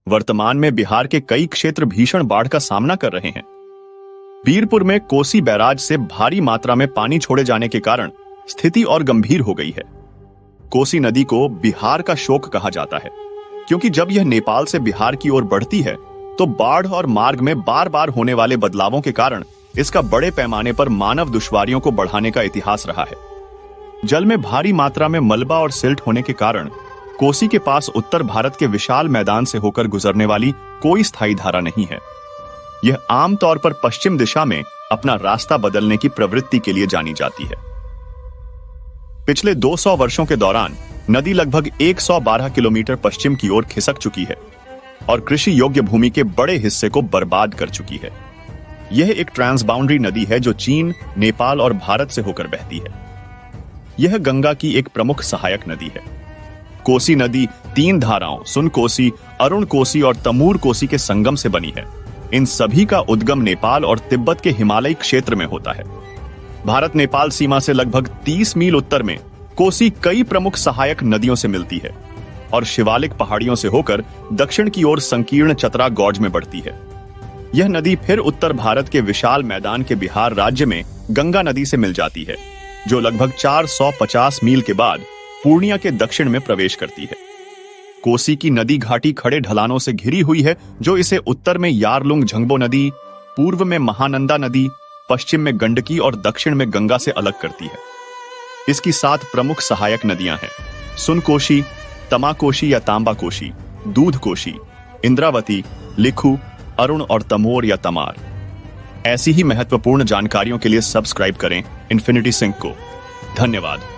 वर्तमान में बिहार के कई क्षेत्र भीषण बाढ़ का सामना कर रहे हैं। बीरपुर में कोसी बैराज से भारी मात्रा में पानी छोड़े जाने के कारण स्थिति और गंभीर हो गई है। कोसी नदी को बिहार का शोक कहा जाता है, क्योंकि जब यह नेपाल से बिहार की ओर बढ़ती है तो बाढ़ और मार्ग में बार बार होने वाले बदलावों के कारण इसका बड़े पैमाने पर मानव दुश्वारियों को बढ़ाने का इतिहास रहा है। जल में भारी मात्रा में मलबा और सिल्ट होने के कारण कोसी के पास उत्तर भारत के विशाल मैदान से होकर गुजरने वाली कोई स्थायी धारा नहीं है। यह आमतौर पर पश्चिम दिशा में अपना रास्ता बदलने की प्रवृत्ति के लिए जानी जाती है। पिछले 200 वर्षों के दौरान नदी लगभग 112 किलोमीटर पश्चिम की ओर खिसक चुकी है और कृषि योग्य भूमि के बड़े हिस्से को बर्बाद कर चुकी है। यह एक ट्रांसबाउंड्री नदी है जो चीन, नेपाल और भारत से होकर बहती है। यह गंगा की एक प्रमुख सहायक नदी है। कोसी नदी 3 धाराओं सुन कोसी, अरुण कोसी और तमूर कोसी के संगम से बनी है। इन सभी का उद्गम नेपाल और तिब्बत के हिमालयी क्षेत्र में होता है। भारत नेपाल सीमा से लगभग 30 मील उत्तर में कोसी कई प्रमुख सहायक नदियों से मिलती है और शिवालिक पहाड़ियों से होकर दक्षिण की ओर संकीर्ण चतरा गौज में बढ़ती है। यह नदी फिर उत्तर भारत के विशाल मैदान के बिहार राज्य में गंगा नदी से मिल जाती है, जो लगभग 450 मील के बाद पूर्णिया के दक्षिण में प्रवेश करती है। कोसी की नदी घाटी खड़े ढलानों से घिरी हुई है, जो इसे उत्तर में यारलुंग झंगबो नदी, पूर्व में महानंदा नदी, पश्चिम में गंडकी और दक्षिण में गंगा से अलग करती है। इसकी 7 प्रमुख सहायक नदियां हैं: सुनकोशी, तमाकोशी या तांबा कोशी, दूध कोशी, इंद्रावती, लिखू, अरुण और तमोर या तमार। ऐसी ही महत्वपूर्ण जानकारियों के लिए सब्सक्राइब करें इन्फिनिटी सिंक को। धन्यवाद।